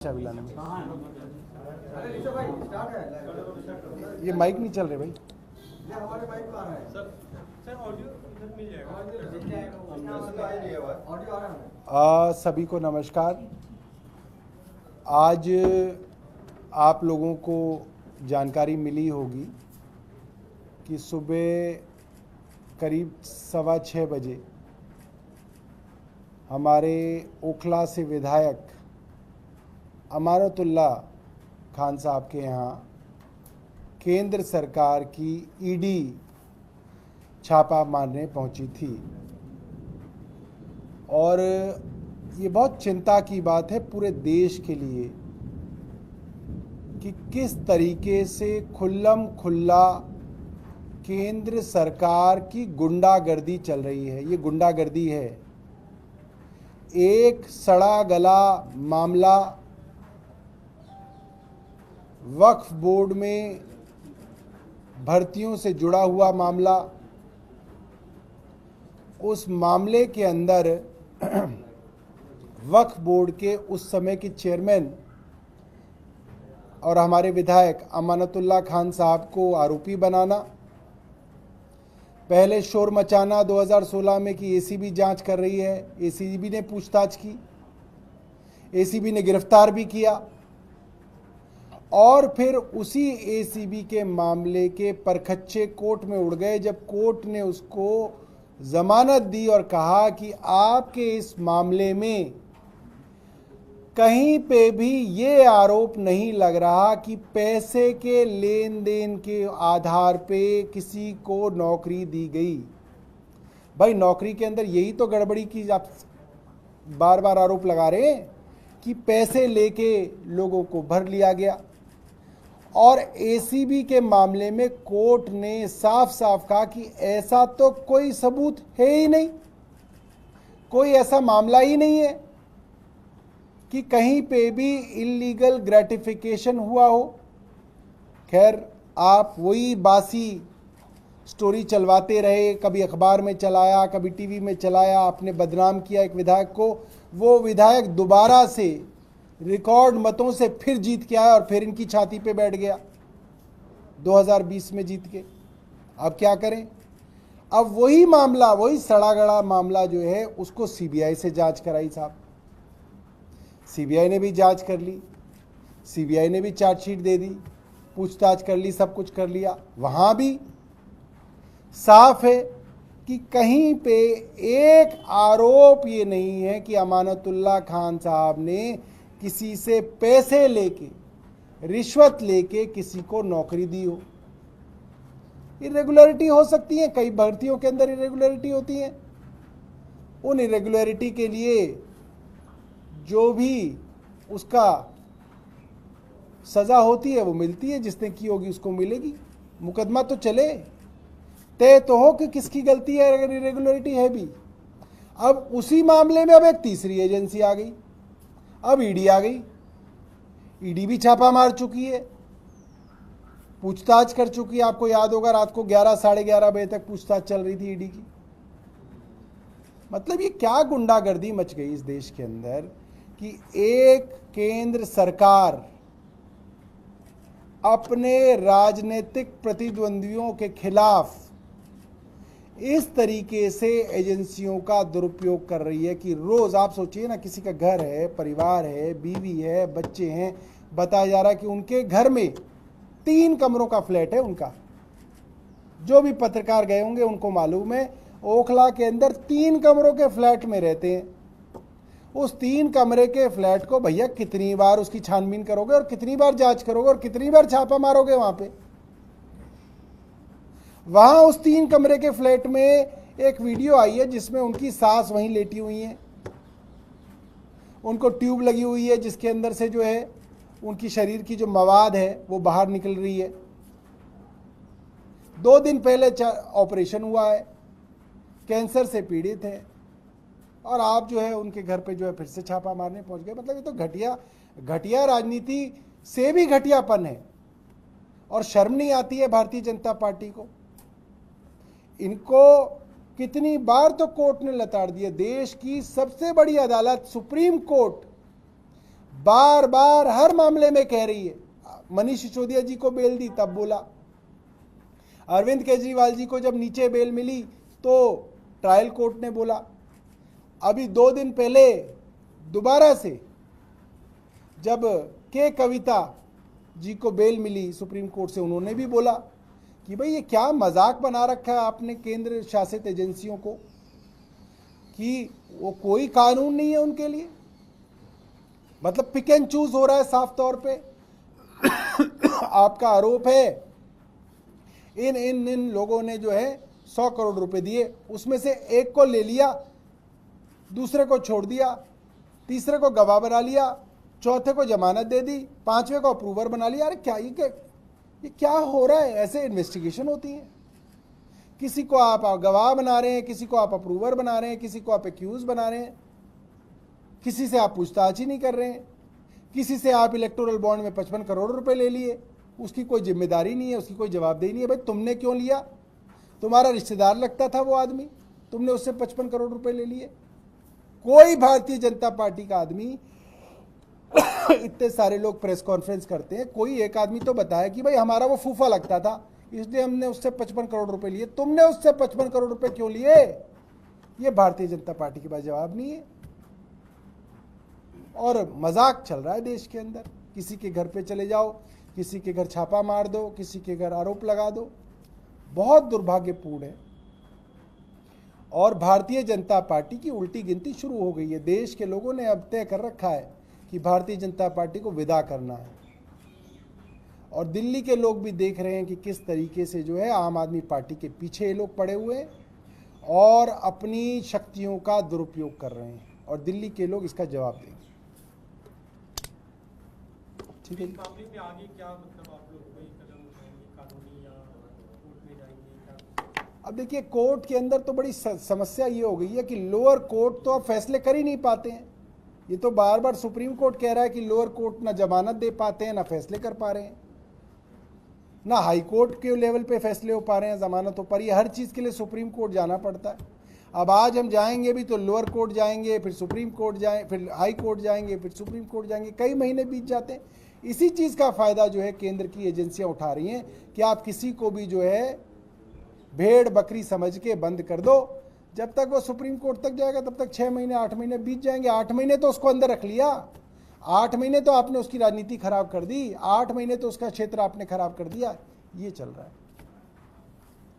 चाबी लाने में। ये माइक नहीं चल रहे भाई। हमारे माइक आ रहा है सर ऑडियो इधर मिल जाएगा। सभी को नमस्कार। आज आप लोगों को जानकारी मिली होगी कि सुबह करीब 6:15 बजे हमारे ओखला से विधायक अमानतुल्ला खान साहब के यहाँ केंद्र सरकार की ईडी छापा मारने पहुंची थी और ये बहुत चिंता की बात है पूरे देश के लिए कि किस तरीके से खुल्लम खुल्ला केंद्र सरकार की गुंडागर्दी चल रही है। ये गुंडागर्दी है। एक सड़ा गला मामला वक्फ बोर्ड में भर्तियों से जुड़ा हुआ मामला, उस मामले के अंदर वक्फ बोर्ड के उस समय के चेयरमैन और हमारे विधायक अमानतुल्ला खान साहब को आरोपी बनाना, पहले शोर मचाना 2016 में कि एसीबी जांच कर रही है, एसीबी ने पूछताछ की, एसीबी ने गिरफ्तार भी किया और फिर उसी एसीबी के मामले के परखच्चे कोर्ट में उड़ गए जब कोर्ट ने उसको जमानत दी और कहा कि आपके इस मामले में कहीं पे भी ये आरोप नहीं लग रहा कि पैसे के लेन देन के आधार पे किसी को नौकरी दी गई। भाई नौकरी के अंदर यही तो गड़बड़ी की आप बार बार आरोप लगा रहे हैं कि पैसे लेके लोगों को भर लिया गया। और एसीबी के मामले में कोर्ट ने साफ साफ कहा कि ऐसा तो कोई सबूत है ही नहीं, कोई ऐसा मामला ही नहीं है कि कहीं पे भी इल्लीगल ग्रेटिफिकेशन हुआ हो। खैर आप वही बासी स्टोरी चलवाते रहे, कभी अखबार में चलाया, कभी टीवी में चलाया, आपने बदनाम किया एक विधायक को। वो विधायक दोबारा से रिकॉर्ड मतों से फिर जीत के आया और फिर इनकी छाती पे बैठ गया 2020 में जीत के। अब क्या करें? अब वही मामला, वही सड़ा गड़ा मामला जो है उसको सीबीआई से जांच कराई साहब। सीबीआई ने भी जांच कर ली, सीबीआई ने भी चार्जशीट दे दी, पूछताछ कर ली, सब कुछ कर लिया। वहां भी साफ है कि कहीं पे एक आरोप ये नहीं है कि अमानतुल्ला खान साहब ने किसी से पैसे लेके, रिश्वत लेके किसी को नौकरी दी हो। इरेगुलरिटी हो सकती है, कई भर्तियों के अंदर इरेगुलरिटी होती है। उन इरेगुलरिटी के लिए जो भी उसका सजा होती है वो मिलती है, जिसने की होगी उसको मिलेगी। मुकदमा तो चले, तय तो हो कि किसकी गलती है अगर इरेगुलरिटी है भी। अब उसी मामले में अब एक तीसरी एजेंसी आ गई, अब ईडी आ गई। ईडी भी छापा मार चुकी है, पूछताछ कर चुकी है। आपको याद होगा रात को 11 साढ़े 11 बजे तक पूछताछ चल रही थी ईडी की। मतलब ये क्या गुंडागर्दी मच गई इस देश के अंदर कि एक केंद्र सरकार अपने राजनीतिक प्रतिद्वंदियों के खिलाफ इस तरीके से एजेंसियों का दुरुपयोग कर रही है कि रोज आप सोचिए ना, किसी का घर है, परिवार है, बीवी है, बच्चे हैं, बताया जा रहा है कि उनके घर में 3 कमरों का फ्लैट है उनका। जो भी पत्रकार गए होंगे उनको मालूम है, ओखला के अंदर 3 कमरों के फ्लैट में रहते हैं। उस 3 कमरे के फ्लैट को भैया कितनी बार उसकी छानबीन करोगे और कितनी बार जांच करोगे और कितनी बार छापा मारोगे वहां पे। वहां उस 3 कमरे के फ्लैट में एक वीडियो आई है जिसमें उनकी सास वहीं लेटी हुई है, उनको ट्यूब लगी हुई है जिसके अंदर से जो है उनकी शरीर की जो मवाद है वो बाहर निकल रही है। 2 दिन पहले ऑपरेशन हुआ है, कैंसर से पीड़ित है, और आप जो है उनके घर पे जो है फिर से छापा मारने पहुंच गए। मतलब ये तो घटिया राजनीति से भी घटियापन है। और शर्म नहीं आती है भारतीय जनता पार्टी को? इनको कितनी बार तो कोर्ट ने लताड़ दिया। देश की सबसे बड़ी अदालत सुप्रीम कोर्ट बार बार हर मामले में कह रही है। मनीष सिसोदिया जी को बेल दी तब बोला, अरविंद केजरीवाल जी को जब नीचे बेल मिली तो ट्रायल कोर्ट ने बोला, अभी 2 दिन पहले दोबारा से जब के कविता जी को बेल मिली सुप्रीम कोर्ट से, उन्होंने भी बोला कि भाई ये क्या मजाक बना रखा है आपने केंद्र शासित एजेंसियों को कि वो कोई कानून नहीं है उनके लिए। मतलब पिक एंड चूज हो रहा है साफ तौर पे। आपका आरोप है इन इन इन लोगों ने जो है 100 करोड़ रुपए दिए, उसमें से एक को ले लिया, दूसरे को छोड़ दिया, तीसरे को गवाह बना लिया, चौथे को जमानत दे दी, पांचवे को अप्रूवर बना लिया। अरे क्या ये क्या हो रहा है? ऐसे इन्वेस्टिगेशन होती है? किसी को आप गवाह बना रहे हैं, किसी को आप अप्रूवर बना रहे हैं, किसी को आप एक्यूज बना रहे हैं, किसी से आप पूछताछ ही नहीं कर रहे हैं, किसी से आप इलेक्टोरल बॉन्ड में 55 करोड़ रुपए ले लिए, उसकी कोई जिम्मेदारी नहीं है, उसकी कोई जवाबदेही नहीं है। भाई तुमने क्यों लिया? तुम्हारा रिश्तेदार लगता था वो आदमी, तुमने उससे 55 करोड़ रुपए ले लिए। कोई भारतीय जनता पार्टी का आदमी इतने सारे लोग प्रेस कॉन्फ्रेंस करते हैं, कोई एक आदमी तो बताया कि भाई हमारा वो फूफा लगता था इसलिए हमने उससे 55 करोड़ रुपए लिए। तुमने उससे 55 करोड़ रुपए क्यों लिए? ये भारतीय जनता पार्टी के पास जवाब नहीं है। और मजाक चल रहा है देश के अंदर। किसी के घर पे चले जाओ, किसी के घर छापा मार दो, किसी के घर आरोप लगा दो। बहुत दुर्भाग्यपूर्ण है। और भारतीय जनता पार्टी की उल्टी गिनती शुरू हो गई है। देश के लोगों ने अब तय कर रखा है कि भारतीय जनता पार्टी को विदा करना है। और दिल्ली के लोग भी देख रहे हैं कि किस तरीके से जो है आम आदमी पार्टी के पीछे ये लोग पड़े हुए हैं और अपनी शक्तियों का दुरुपयोग कर रहे हैं, और दिल्ली के लोग इसका जवाब देंगे। ठीक है, मामले में आगे क्या मतलब आप लोग कोई कदम उठाएंगे, कानूनी या कोर्ट में जाएंगे क्या? अब देखिए कोर्ट के अंदर तो बड़ी समस्या ये हो गई है कि लोअर कोर्ट तो अब फैसले कर ही नहीं पाते हैं। ये तो बार बार सुप्रीम कोर्ट कह रहा है कि लोअर कोर्ट ना जमानत दे पाते हैं, ना फैसले कर पा रहे हैं, ना हाई कोर्ट के लेवल पे फैसले हो पा रहे हैं, जमानत हो पा रही है। हर चीज़ के लिए सुप्रीम कोर्ट जाना पड़ता है। अब आज हम जाएंगे भी तो लोअर कोर्ट जाएंगे, फिर सुप्रीम कोर्ट जाएं, फिर हाई कोर्ट जाएंगे, फिर सुप्रीम कोर्ट जाएंगे, कई महीने बीत जाते हैं। इसी चीज़ का फ़ायदा जो है केंद्र की एजेंसियां उठा रही हैं कि आप किसी को भी जो है भेड़ बकरी समझ के बंद कर दो। जब तक वो सुप्रीम कोर्ट तक जाएगा तब तक 6 महीने 8 महीने बीत जाएंगे। 8 महीने तो उसको अंदर रख लिया, 8 महीने तो आपने उसकी राजनीति खराब कर दी, 8 महीने तो उसका क्षेत्र आपने खराब कर दिया। ये चल रहा है।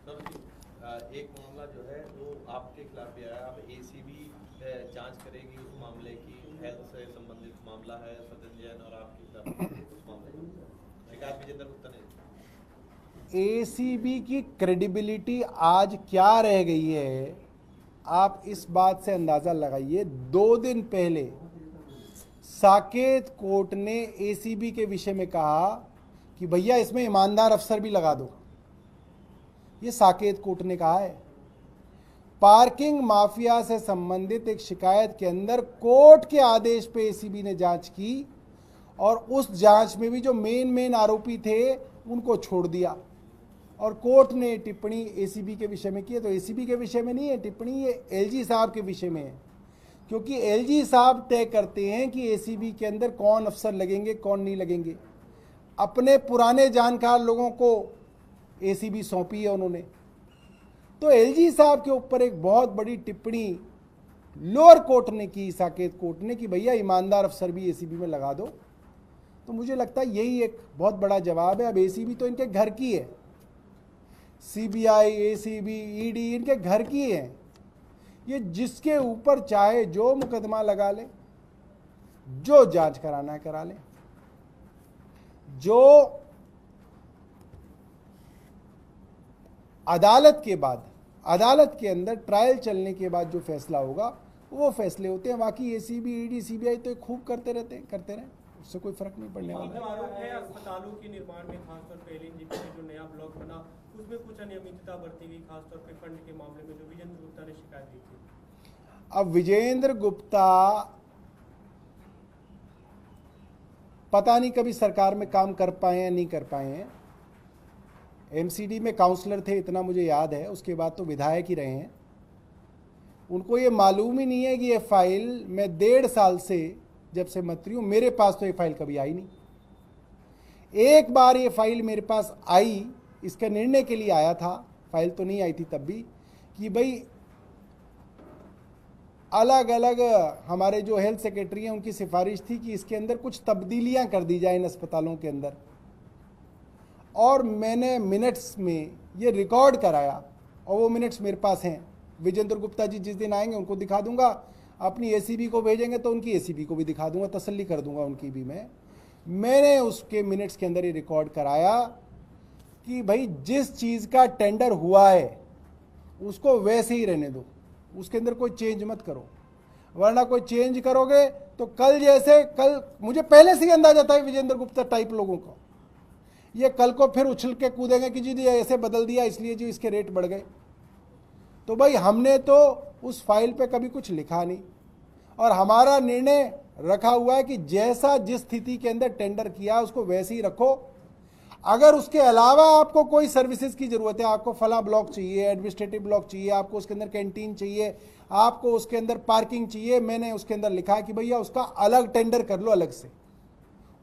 सर एक मामला जो है वो आपके खिलाफ भी आया, अब एसीबी जांच करेगी उस मामले की, हेल्थ से संबंधित मामला है, सदन जैन और आपके खिलाफ उस मामले में विजेंद्र गुप्ता ने। एसीबी की क्रेडिबिलिटी आज क्या रह गई है, आप इस बात से अंदाजा लगाइए। 2 दिन पहले साकेत कोर्ट ने एसीबी के विषय में कहा कि भैया इसमें ईमानदार अफसर भी लगा दो। ये साकेत कोर्ट ने कहा है। पार्किंग माफिया से संबंधित एक शिकायत के अंदर कोर्ट के आदेश पे एसीबी ने जांच की, और उस जांच में भी जो मेन आरोपी थे उनको छोड़ दिया। और कोर्ट ने टिप्पणी एसीबी के विषय में की है, तो एसीबी के विषय में नहीं है टिप्पणी, ये एलजी साहब के विषय में है। क्योंकि एलजी साहब तय करते हैं कि एसीबी के अंदर कौन अफसर लगेंगे, कौन नहीं लगेंगे। अपने पुराने जानकार लोगों को एसीबी सौंपी है उन्होंने। तो एलजी साहब के ऊपर एक बहुत बड़ी टिप्पणी लोअर कोर्ट ने की, साकेत कोर्ट ने, कि भैया ईमानदार अफसर भी एसीबी में लगा दो। तो मुझे लगता है यही एक बहुत बड़ा जवाब है। अब एसीबी तो इनके घर की है, सीबीआई, एसीबी, ईडी इनके घर की है। ये जिसके ऊपर चाहे जो मुकदमा लगा ले, जो जांच कराना है करा ले। जो अदालत के बाद, अदालत के अंदर ट्रायल चलने के बाद जो फैसला होगा वो फैसले होते हैं। बाकी एसीबी, ईडी, सीबीआई तो खूब करते रहे, उससे कोई फर्क नहीं पड़ने वाला। आरोप है अस्पतालों के निर्माण में खासतौर पर एलएनजेपी में जो नया ब्लॉक बना उसमें कुछ अनियमितता बरती गई, खासतौर पर फंड के मामले में जो विजेंद्र गुप्ता ने शिकायत दी थी। अब विजेंद्र गुप्ता पता नहीं कभी सरकार में काम कर पाए हैं नहीं कर पाए हैं। एमसीडी में काउंसलर थे इतना मुझे याद है, उसके बाद तो विधायक ही रहे हैं। उनको ये मालूम ही नहीं है कि ये फाइल मैं 1.5 साल से जब से मंत्री हूं, मेरे पास तो ये फाइल कभी आई नहीं। एक बार ये फाइल मेरे पास आई, इसके निर्णय के लिए आया था, फाइल तो नहीं आई थी तब भी, कि भाई अलग अलग हमारे जो हेल्थ सेक्रेटरी हैं उनकी सिफारिश थी कि इसके अंदर कुछ तब्दीलियां कर दी जाए इन अस्पतालों के अंदर, और मैंने मिनट्स में ये रिकॉर्ड कराया और वो मिनट्स मेरे पास हैं। विजेंद्र गुप्ता जी जिस दिन आएंगे उनको दिखा दूंगा, अपनी एसीबी को भेजेंगे तो उनकी एसीबी को भी दिखा दूंगा, तसल्ली कर दूंगा उनकी भी। मैंने उसके मिनट्स के अंदर ये रिकॉर्ड कराया कि भाई जिस चीज़ का टेंडर हुआ है उसको वैसे ही रहने दो, उसके अंदर कोई चेंज मत करो, वरना कोई चेंज करोगे तो कल जैसे, कल मुझे पहले से ही अंदाजा था विजेंद्र गुप्ता टाइप लोगों को, ये कल को फिर उछल के कूदेंगे कि जी ऐसे बदल दिया इसलिए जी इसके रेट बढ़ गए। तो भाई हमने तो उस फाइल पे कभी कुछ लिखा नहीं, और हमारा निर्णय रखा हुआ है कि जैसा जिस स्थिति के अंदर टेंडर किया उसको वैसे ही रखो। अगर उसके अलावा आपको कोई सर्विसेज की जरूरत है, आपको फला ब्लॉक चाहिए, एडमिनिस्ट्रेटिव ब्लॉक चाहिए, आपको उसके अंदर कैंटीन चाहिए, आपको उसके अंदर पार्किंग चाहिए, मैंने उसके अंदर लिखा है कि भैया उसका अलग टेंडर कर लो, अलग से,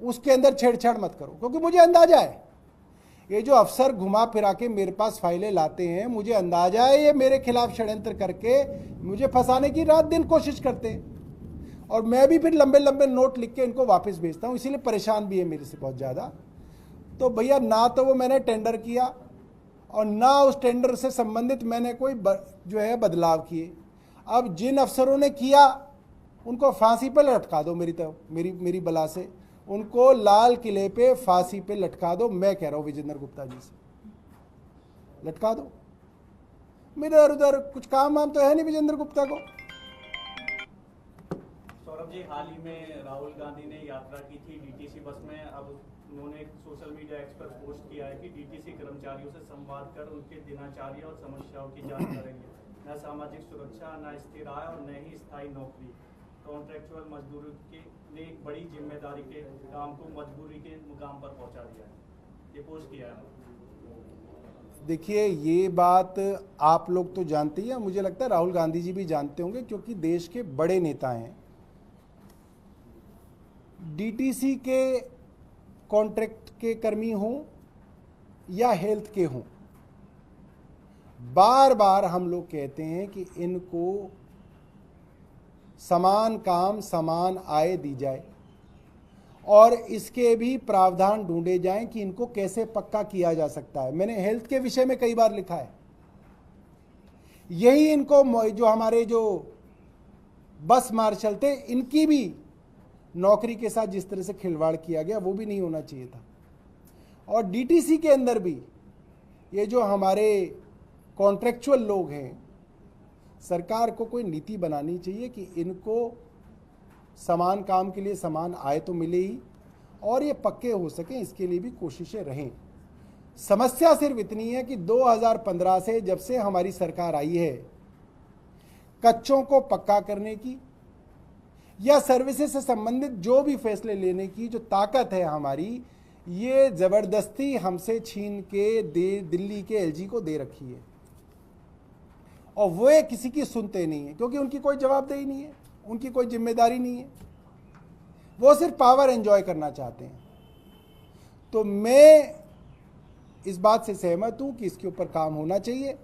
उसके अंदर छेड़छाड़ मत करो। क्योंकि मुझे अंदाजा है ये जो अफसर घुमा फिरा के मेरे पास फाइलें लाते हैं, मुझे अंदाजा है ये मेरे खिलाफ षड्यंत्र करके मुझे फंसाने की रात दिन कोशिश करते हैं, और मैं भी फिर लंबे लंबे नोट लिख के इनको वापस भेजता हूँ, इसीलिए परेशान भी है मेरे से बहुत ज़्यादा। तो भैया ना तो वो मैंने टेंडर किया और ना उस टेंडर से संबंधित मैंने कोई जो है बदलाव किए। अब जिन अफसरों ने किया उनको फांसी पे लटका दो, मेरी बला से उनको लाल किले पे फांसी पे लटका दो। मैं कह रहा हूं विजेंद्र गुप्ता जी से, लटका दो, मेरे उधर कुछ काम वाम तो है नहीं विजेंद्र गुप्ता को। सौरभ जी, हाल ही में राहुल गांधी ने यात्रा की थी डीटीसी बस में। अब उन्होंने एक सोशल मीडिया एक्स पर पोस्ट किया है कि डीटीसी कर्मचारियों से संवाद कर उनके दिनचर्या और समस्याओं की जांच करेंगे। न सामाजिक सुरक्षा, न स्थिर आय और न ही स्थायी नौकरी। कॉन्ट्रेक्चुअल मजदूरी के ने एक बड़ी जिम्मेदारी के काम को मजबूरी के मुकाम पर पहुंचा दिया है, ये पोस्ट किया है। देखिए ये बात आप लोग तो जानते ही हैं, मुझे लगता है राहुल गांधी जी भी जानते होंगे, क्योंकि देश के बड़े नेता हैं। डीटीसी के कॉन्ट्रैक्ट के कर्मी हों या हेल्थ के हों, बार बार हम लोग कहते हैं कि इनको समान काम समान आय दी जाए और इसके भी प्रावधान ढूंढे जाएं कि इनको कैसे पक्का किया जा सकता है। मैंने हेल्थ के विषय में कई बार लिखा है, यही इनको जो हमारे जो बस मार्शल थे इनकी भी नौकरी के साथ जिस तरह से खिलवाड़ किया गया वो भी नहीं होना चाहिए था। और डीटीसी के अंदर भी ये जो हमारे कॉन्ट्रैक्चुअल लोग हैं, सरकार को कोई नीति बनानी चाहिए कि इनको समान काम के लिए समान आय तो मिले ही और ये पक्के हो सकें, इसके लिए भी कोशिशें रहें। समस्या सिर्फ इतनी है कि 2015 से जब से हमारी सरकार आई है, कच्चों को पक्का करने की या सर्विसेज से संबंधित जो भी फैसले लेने की जो ताकत है हमारी, ये जबरदस्ती हमसे छीन के दिल्ली के एलजी को दे रखी है, और वो किसी की सुनते नहीं है, क्योंकि उनकी कोई जवाबदेही नहीं है, उनकी कोई जिम्मेदारी नहीं है, वो सिर्फ पावर एंजॉय करना चाहते हैं। तो मैं इस बात से सहमत हूं कि इसके ऊपर काम होना चाहिए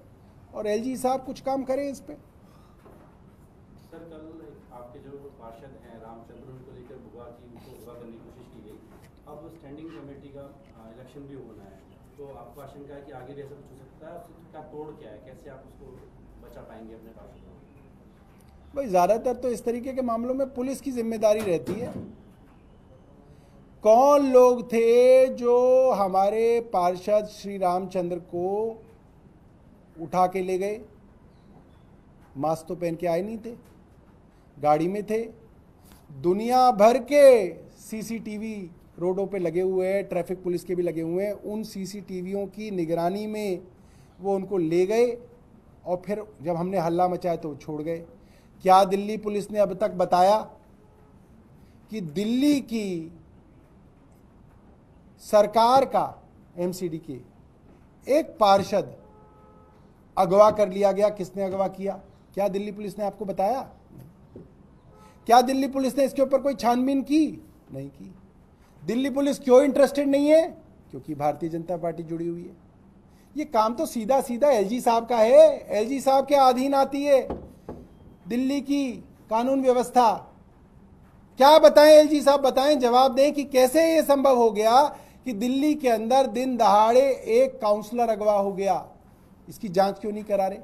और एलजी साहब कुछ काम करें इस पे। सर, कल आपके जो पार्षद हैं रामचंद्र, उनको लेकर भुआ करने की कोशिश की गई। अब स्टैंडिंग कमेटी का इलेक्शन भी होना है, तो आपको आशंका है कि आगे भी ऐसा कुछ हो सकता है? उसका तोड़ क्या है, कैसे आप उसको बचा पाएंगे अपने पार्षद को? भाई ज़्यादातर तो इस तरीके के मामलों में पुलिस की जिम्मेदारी रहती है। कौन लोग थे जो हमारे पार्षद श्री रामचंद्र को उठा के ले गए? मास्क तो पहन के आए नहीं थे, गाड़ी में थे। दुनिया भर के सीसीटीवी रोडों पे लगे हुए हैं, ट्रैफिक पुलिस के भी लगे हुए हैं। उन सीसीटीवियों की निगरानी में वो उनको ले गए और फिर जब हमने हल्ला मचाया तो छोड़ गए। क्या दिल्ली पुलिस ने अब तक बताया कि दिल्ली की सरकार का एमसीडी के एक पार्षद अगवा कर लिया गया? किसने अगवा किया? क्या दिल्ली पुलिस ने आपको बताया? क्या दिल्ली पुलिस ने इसके ऊपर कोई छानबीन की? नहीं की। दिल्ली पुलिस क्यों इंटरेस्टेड नहीं है? क्योंकि भारतीय जनता पार्टी जुड़ी हुई है। ये काम तो सीधा सीधा एलजी साहब का है। एलजी साहब के अधीन आती है दिल्ली की कानून व्यवस्था। क्या बताएं एलजी साहब, बताएं, जवाब दें कि कैसे ये संभव हो गया कि दिल्ली के अंदर दिन दहाड़े एक काउंसलर अगवा हो गया। इसकी जांच क्यों नहीं करा रहे?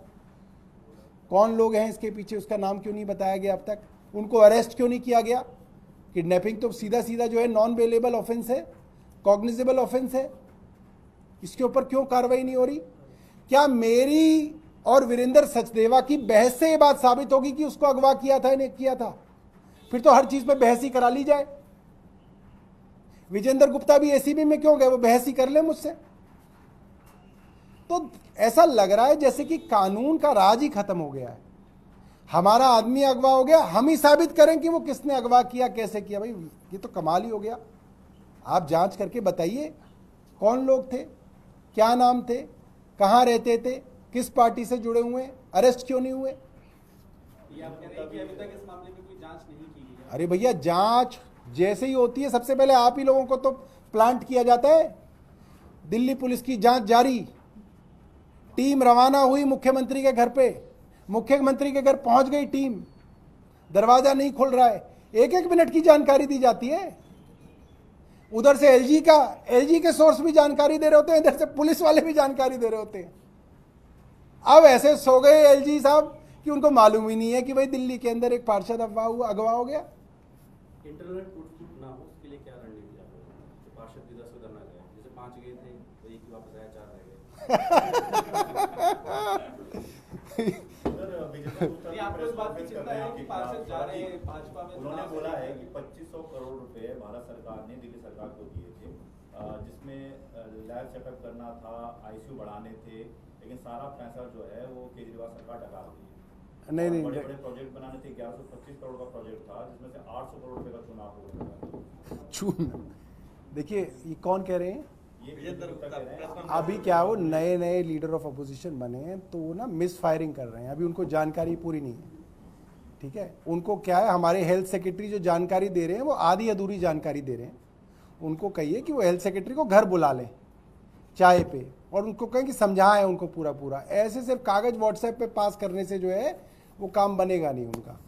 कौन लोग हैं इसके पीछे, उसका नाम क्यों नहीं बताया गया अब तक? उनको अरेस्ट क्यों नहीं किया गया? किडनैपिंग तो सीधा सीधा जो है नॉन बेलेबल ऑफेंस है, कॉग्निजेबल ऑफेंस है। इसके ऊपर क्यों कार्रवाई नहीं हो रही? क्या मेरी और वीरेंद्र सचदेवा की बहस से यह बात साबित होगी कि उसको अगवा किया था या नहीं किया था? फिर तो हर चीज पे बहस ही करा ली जाए। विजेंद्र गुप्ता भी एसीबी में क्यों गए? वो बहस ही कर ले मुझसे। तो ऐसा लग रहा है जैसे कि कानून का राज ही खत्म हो गया है। हमारा आदमी अगवा हो गया, हम ही साबित करें कि वो किसने अगवा किया, कैसे किया। भाई ये तो कमाल ही हो गया। आप जांच करके बताइए कौन लोग थे, क्या नाम थे, कहां रहते थे, किस पार्टी से जुड़े हुए, अरेस्ट क्यों नहीं हुए? ये आप कह रहे हैं कि अभी तक इस मामले में कोई जांच नहीं की गई है। अरे भैया, जांच जैसे ही होती है सबसे पहले आप ही लोगों को तो प्लांट किया जाता है। दिल्ली पुलिस की जांच जारी, टीम रवाना हुई मुख्यमंत्री के घर पे, मुख्यमंत्री के घर पहुंच गई टीम, दरवाजा नहीं खुल रहा है, एक एक मिनट की जानकारी दी जाती है। उधर से एलजी के सोर्स भी जानकारी दे रहे होते हैं, इधर से पुलिस वाले भी जानकारी दे रहे होते हैं। अब ऐसे सो गए एलजी साहब कि उनको मालूम ही नहीं है कि भाई दिल्ली के अंदर एक पार्षद अगवा हो गया। इंटरनेट टूट ना हो उसके लिए क्या रणनीति आप लोगों की? तो पार्षद भी 10 उधर ना गए, जैसे 5 गए थे तो एक ही वापस आया, 4 रह गए। ये आपको इस बात की चिंता है कि पार्षद जा रहे हैं भाजपा में? उन्होंने बोला है कि 2500 करोड़ रुपए भारत सरकार ने दिल्ली सरकार को दिए थे, जिसमें लैब सेटअप करना था, आईसीयू बढ़ाने थे, लेकिन सारा पैसा जो है वो केजरीवाल सरकार डका रही है। नहीं बड़े बड़े प्रोजेक्ट बनाने थे, 1125 करोड़ का प्रोजेक्ट था, जिसमें से 800 करोड़ रुपए का चुनाव हो गया। चून देखिए, ये कौन कह रहे हैं? ये विजेंद्र गुप्ता कह रहे हैं। अभी क्या वो नए लीडर ऑफ अपोजिशन बने हैं तो वो ना मिस फायरिंग कर रहे हैं। अभी उनको जानकारी पूरी नहीं है, ठीक है। उनको क्या है, हमारे हेल्थ सेक्रेटरी जो जानकारी दे रहे हैं वो आधी अधूरी जानकारी दे रहे हैं। उनको कहिए कि वो हेल्थ सेक्रेटरी को घर बुला लें चाय पे, और उनको कहें कि समझाएं उनको पूरा। ऐसे सिर्फ कागज व्हाट्सएप पे पास करने से जो है वो काम बनेगा नहीं उनका।